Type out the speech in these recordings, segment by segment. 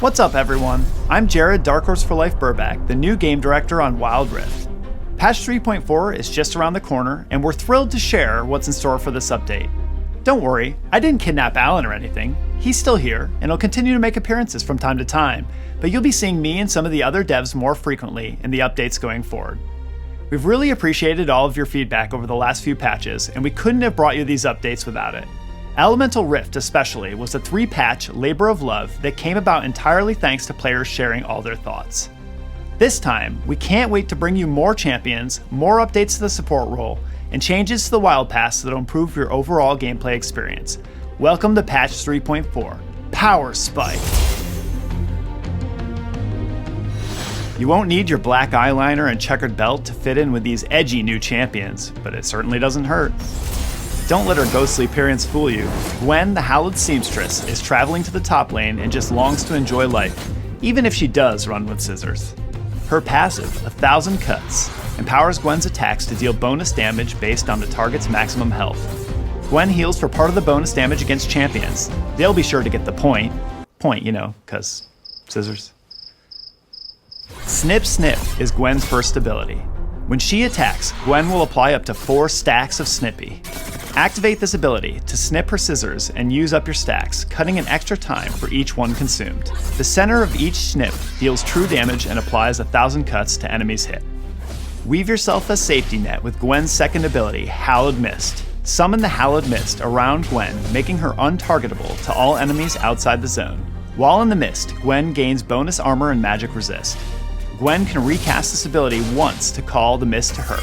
What's up, everyone? I'm Jared Dark Horse for Life Burback, the new game director on Wild Rift. Patch 3.4 is just around the corner, and we're thrilled to share what's in store for this update. Don't worry, I didn't kidnap Alan or anything. He's still here, and he'll continue to make appearances from time to time, but you'll be seeing me and some of the other devs more frequently in the updates going forward. We've really appreciated all of your feedback over the last few patches, and we couldn't have brought you these updates without it. Elemental Rift especially was a 3-patch labor of love that came about entirely thanks to players sharing all their thoughts. This time, we can't wait to bring you more champions, more updates to the support role, and changes to the Wild Pass that'll improve your overall gameplay experience. Welcome to Patch 3.4, Power Spike! You won't need your black eyeliner and checkered belt to fit in with these edgy new champions, but it certainly doesn't hurt. Don't let her ghostly appearance fool you. Gwen, the Hallowed Seamstress, is traveling to the top lane and just longs to enjoy life, even if she does run with scissors. Her passive, 1,000 Cuts, empowers Gwen's attacks to deal bonus damage based on the target's maximum health. Gwen heals for part of the bonus damage against champions. They'll be sure to get the point. Point, you know, 'cause scissors. Snip Snip is Gwen's first ability. When she attacks, Gwen will apply up to 4 stacks of Snippy. Activate this ability to snip her scissors and use up your stacks, cutting an extra time for each one consumed. The center of each snip deals true damage and applies 1,000 cuts to enemies hit. Weave yourself a safety net with Gwen's second ability, Hallowed Mist. Summon the Hallowed Mist around Gwen, making her untargetable to all enemies outside the zone. While in the mist, Gwen gains bonus armor and magic resist. Gwen can recast this ability once to call the mist to her.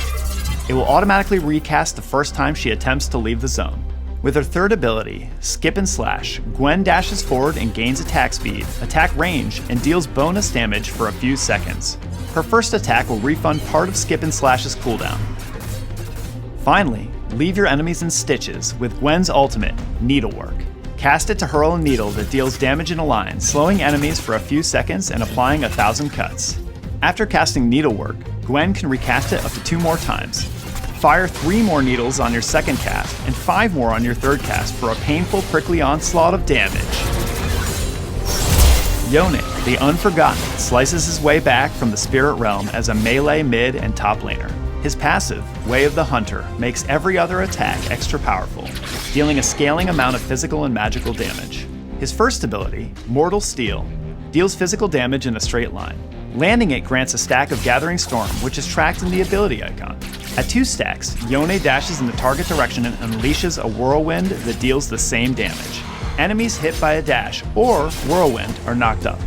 It will automatically recast the first time she attempts to leave the zone. With her third ability, Skip and Slash, Gwen dashes forward and gains attack speed, attack range, and deals bonus damage for a few seconds. Her first attack will refund part of Skip and Slash's cooldown. Finally, leave your enemies in stitches with Gwen's ultimate, Needlework. Cast it to hurl a needle that deals damage in a line, slowing enemies for a few seconds and applying 1,000 cuts. After casting Needlework, Gwen can recast it up to 2 more times. Fire 3 more needles on your second cast, and 5 more on your third cast for a painful prickly onslaught of damage. Yone, the Unforgotten, slices his way back from the Spirit Realm as a melee mid and top laner. His passive, Way of the Hunter, makes every other attack extra powerful, dealing a scaling amount of physical and magical damage. His first ability, Mortal Steel, deals physical damage in a straight line. Landing it grants a stack of Gathering Storm, which is tracked in the ability icon. At 2 stacks, Yone dashes in the target direction and unleashes a whirlwind that deals the same damage. Enemies hit by a dash or whirlwind are knocked up.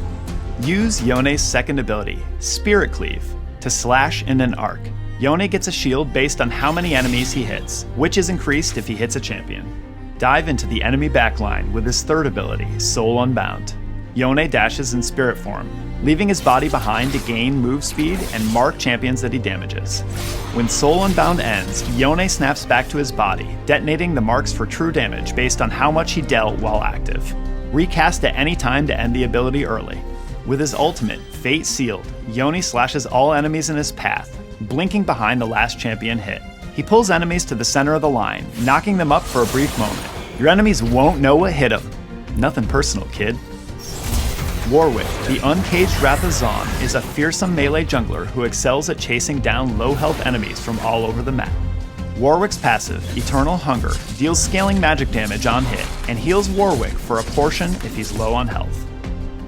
Use Yone's second ability, Spirit Cleave, to slash in an arc. Yone gets a shield based on how many enemies he hits, which is increased if he hits a champion. Dive into the enemy backline with his third ability, Soul Unbound. Yone dashes in spirit form, leaving his body behind to gain move speed and mark champions that he damages. When Soul Unbound ends, Yone snaps back to his body, detonating the marks for true damage based on how much he dealt while active. Recast at any time to end the ability early. With his ultimate, Fate Sealed, Yone slashes all enemies in his path, blinking behind the last champion hit. He pulls enemies to the center of the line, knocking them up for a brief moment. Your enemies won't know what hit them. Nothing personal, kid. Warwick, the Uncaged Wrath of Zon, is a fearsome melee jungler who excels at chasing down low-health enemies from all over the map. Warwick's passive, Eternal Hunger, deals scaling magic damage on hit and heals Warwick for a portion if he's low on health.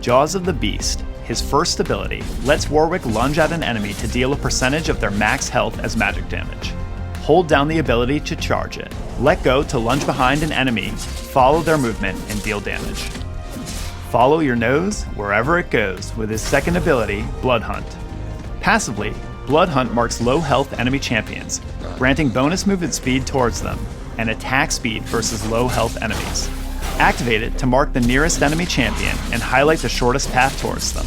Jaws of the Beast, his first ability, lets Warwick lunge at an enemy to deal a percentage of their max health as magic damage. Hold down the ability to charge it. Let go to lunge behind an enemy, follow their movement, and deal damage. Follow your nose wherever it goes with his second ability, Blood Hunt. Passively, Blood Hunt marks low health enemy champions, granting bonus movement speed towards them and attack speed versus low health enemies. Activate it to mark the nearest enemy champion and highlight the shortest path towards them.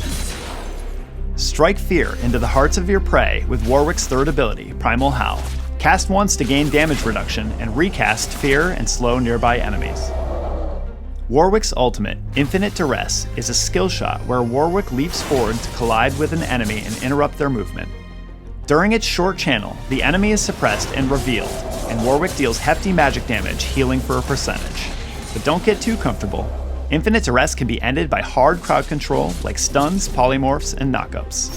Strike fear into the hearts of your prey with Warwick's third ability, Primal Howl. Cast once to gain damage reduction and recast fear and slow nearby enemies. Warwick's ultimate, Infinite Duress, is a skill shot where Warwick leaps forward to collide with an enemy and interrupt their movement. During its short channel, the enemy is suppressed and revealed, and Warwick deals hefty magic damage, healing for a percentage. But don't get too comfortable. Infinite Duress can be ended by hard crowd control like stuns, polymorphs, and knockups.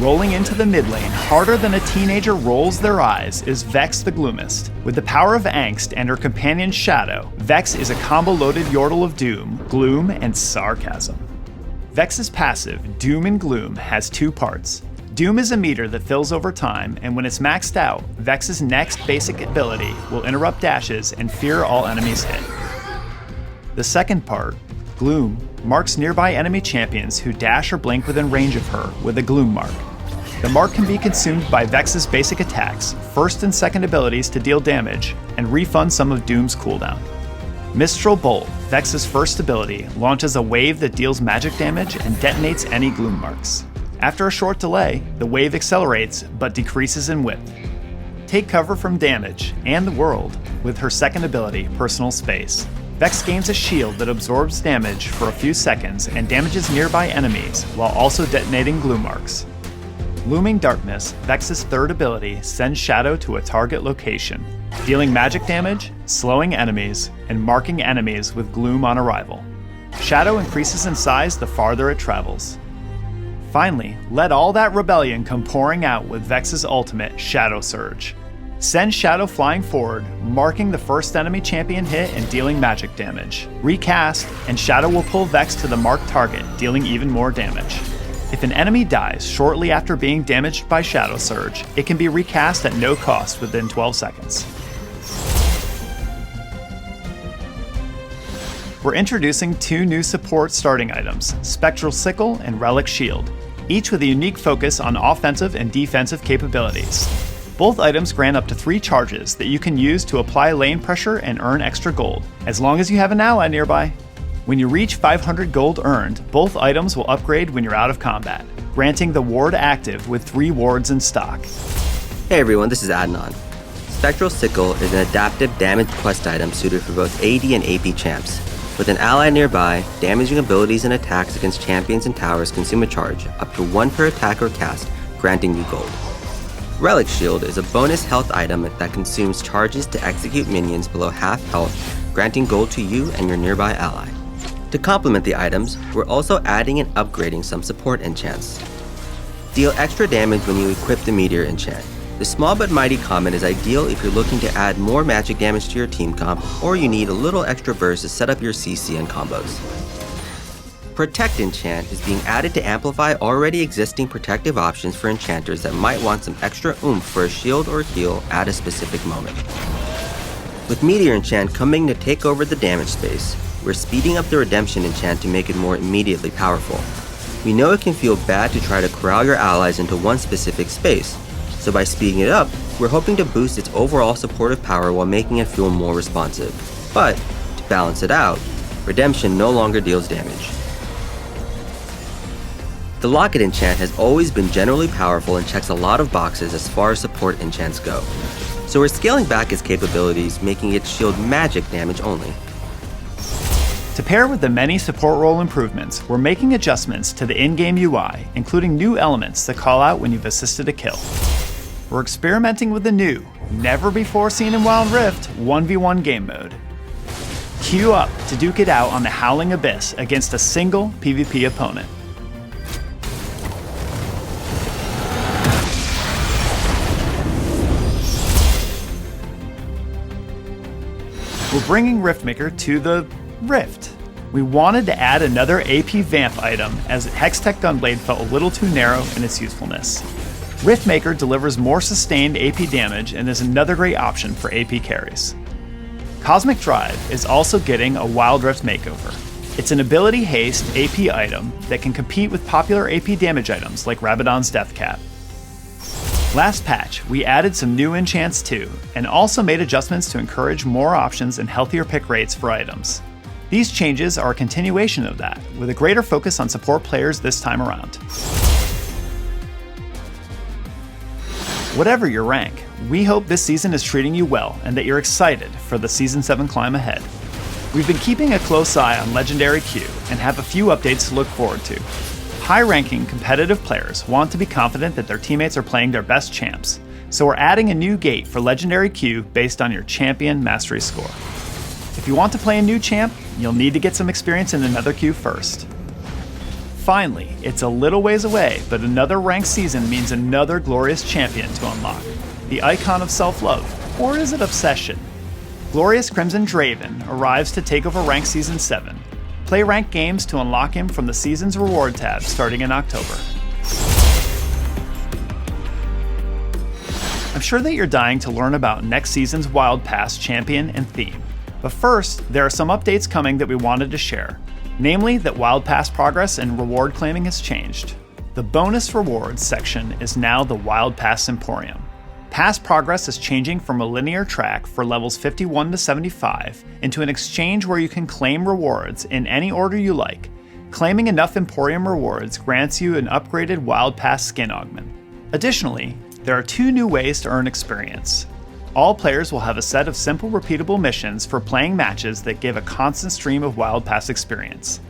Rolling into the mid lane harder than a teenager rolls their eyes is Vex the Gloomist. With the power of Angst and her companion Shadow, Vex is a combo-loaded yordle of doom, gloom, and sarcasm. Vex's passive, Doom and Gloom, has two parts. Doom is a meter that fills over time, and when it's maxed out, Vex's next basic ability will interrupt dashes and fear all enemies hit. The second part, Gloom, marks nearby enemy champions who dash or blink within range of her with a Gloom mark. The mark can be consumed by Vex's basic attacks, first and second abilities to deal damage, and refund some of Doom's cooldown. Mistral Bolt, Vex's first ability, launches a wave that deals magic damage and detonates any Gloom marks. After a short delay, the wave accelerates but decreases in width. Take cover from damage and the world with her second ability, Personal Space. Vex gains a shield that absorbs damage for a few seconds and damages nearby enemies while also detonating Gloom marks. Looming Darkness, Vex's third ability, sends Shadow to a target location, dealing magic damage, slowing enemies, and marking enemies with Gloom on arrival. Shadow increases in size the farther it travels. Finally, let all that rebellion come pouring out with Vex's ultimate, Shadow Surge. Send Shadow flying forward, marking the first enemy champion hit and dealing magic damage. Recast, and Shadow will pull Vex to the marked target, dealing even more damage. If an enemy dies shortly after being damaged by Shadow Surge, it can be recast at no cost within 12 seconds. We're introducing two new support starting items, Spectral Sickle and Relic Shield, each with a unique focus on offensive and defensive capabilities. Both items grant up to 3 charges that you can use to apply lane pressure and earn extra gold, as long as you have an ally nearby. When you reach 500 gold earned, both items will upgrade when you're out of combat, granting the ward active with 3 wards in stock. Hey everyone, this is Adnan. Spectral Sickle is an adaptive damage quest item suited for both AD and AP champs. With an ally nearby, damaging abilities and attacks against champions and towers consume a charge, up to 1 per attack or cast, granting you gold. Relic Shield is a bonus health item that consumes charges to execute minions below half health, granting gold to you and your nearby ally. To complement the items, we're also adding and upgrading some support enchants. Deal extra damage when you equip the Meteor enchant. The small but mighty comment is ideal if you're looking to add more magic damage to your team comp, or you need a little extra burst to set up your CC and combos. Protect enchant is being added to amplify already existing protective options for enchanters that might want some extra oomph for a shield or heal at a specific moment. With Meteor enchant coming to take over the damage space, we're speeding up the redemption enchant to make it more immediately powerful. We know it can feel bad to try to corral your allies into one specific space, so by speeding it up, we're hoping to boost its overall supportive power while making it feel more responsive. But, to balance it out, redemption no longer deals damage. The Locket enchant has always been generally powerful and checks a lot of boxes as far as support enchants go. So we're scaling back its capabilities, making it shield magic damage only. To pair with the many support role improvements, we're making adjustments to the in-game UI, including new elements that call out when you've assisted a kill. We're experimenting with the new, never-before-seen in Wild Rift, 1v1 game mode. Queue up to duke it out on the Howling Abyss against a single PvP opponent. We're bringing Riftmaker to the Rift. We wanted to add another AP Vamp item as Hextech Gunblade felt a little too narrow in its usefulness. Riftmaker delivers more sustained AP damage and is another great option for AP carries. Cosmic Drive is also getting a Wild Rift makeover. It's an ability haste AP item that can compete with popular AP damage items like Rabadon's Death Cap. Last patch, we added some new enchants too, and also made adjustments to encourage more options and healthier pick rates for items. These changes are a continuation of that, with a greater focus on support players this time around. Whatever your rank, we hope this season is treating you well and that you're excited for the Season 7 climb ahead. We've been keeping a close eye on Legendary Q and have a few updates to look forward to. High-ranking competitive players want to be confident that their teammates are playing their best champs, so we're adding a new gate for Legendary Q based on your champion mastery score. If you want to play a new champ, you'll need to get some experience in another queue first. Finally, it's a little ways away, but another ranked season means another glorious champion to unlock. The icon of self-love, or is it obsession? Glorious Crimson Draven arrives to take over ranked Season 7. Play ranked games to unlock him from the season's reward tab starting in October. I'm sure that you're dying to learn about next season's Wild Pass champion and theme. But first, there are some updates coming that we wanted to share. Namely, that Wild Pass progress and reward claiming has changed. The bonus rewards section is now the Wild Pass Emporium. Past progress is changing from a linear track for levels 51 to 75 into an exchange where you can claim rewards in any order you like. Claiming enough Emporium rewards grants you an upgraded Wild Pass skin augment. Additionally, there are 2 new ways to earn experience. All players will have a set of simple repeatable missions for playing matches that give a constant stream of Wild Pass experience.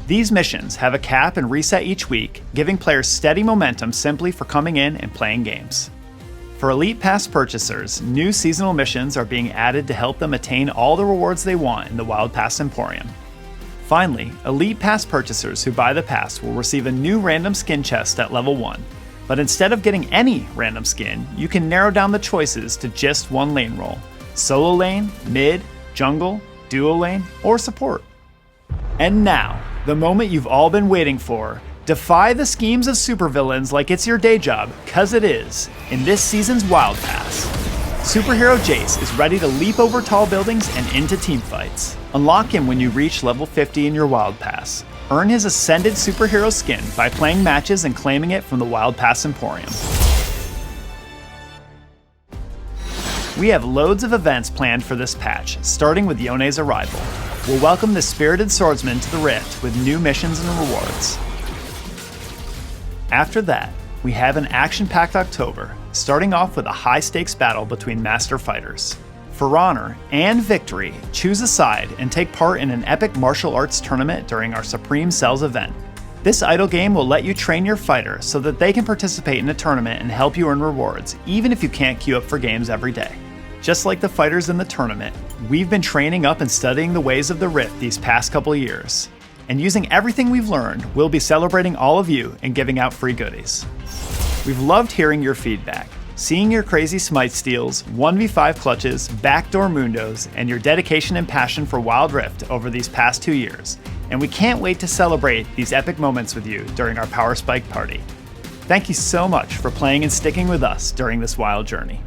These missions have a cap and reset each week, giving players steady momentum simply for coming in and playing games. For Elite Pass purchasers, new seasonal missions are being added to help them attain all the rewards they want in the Wild Pass Emporium. Finally, Elite Pass purchasers who buy the pass will receive a new random skin chest at level 1. But instead of getting any random skin, you can narrow down the choices to just one lane role: solo lane, mid, jungle, duo lane, or support. And now, the moment you've all been waiting for. Defy the schemes of supervillains like it's your day job, cause it is, in this season's Wild Pass. Superhero Jace is ready to leap over tall buildings and into teamfights. Unlock him when you reach level 50 in your Wild Pass. Earn his Ascended Superhero skin by playing matches and claiming it from the Wild Pass Emporium. We have loads of events planned for this patch, starting with Yone's arrival. We'll welcome the Spirited Swordsman to the Rift with new missions and rewards. After that, we have an action-packed October, starting off with a high-stakes battle between master fighters. For honor and victory, choose a side and take part in an epic martial arts tournament during our Supreme Cells event. This idle game will let you train your fighter so that they can participate in a tournament and help you earn rewards, even if you can't queue up for games every day. Just like the fighters in the tournament, we've been training up and studying the ways of the Rift these past couple of years. And using everything we've learned, we'll be celebrating all of you and giving out free goodies. We've loved hearing your feedback. Seeing your crazy smite steals, 1v5 clutches, backdoor mundos, and your dedication and passion for Wild Rift over these past 2 years. And we can't wait to celebrate these epic moments with you during our Power Spike party. Thank you so much for playing and sticking with us during this wild journey.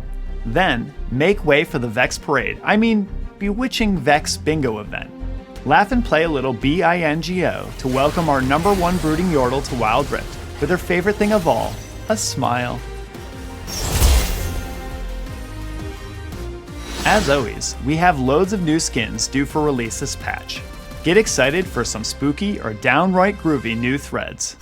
Then, make way for the Vex Parade, Bewitching Vex Bingo event. Laugh and play a little BINGO to welcome our #1 brooding Yordle to Wild Rift with her favorite thing of all, a smile. As always, we have loads of new skins due for release this patch. Get excited for some spooky or downright groovy new threads.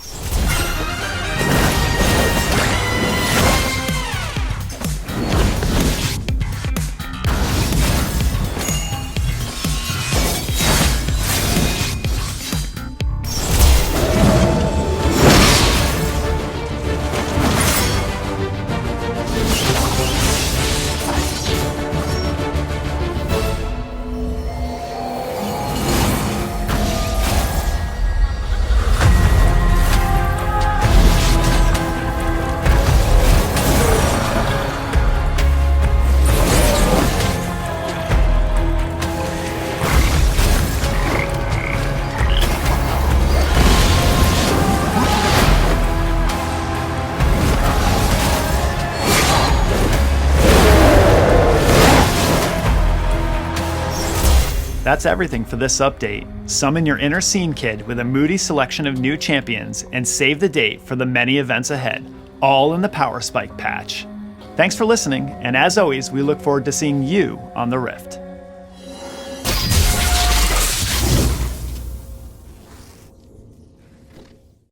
That's everything for this update. Summon your inner scene kid with a moody selection of new champions and save the date for the many events ahead, all in the Power Spike patch. Thanks for listening, and as always, we look forward to seeing you on the Rift.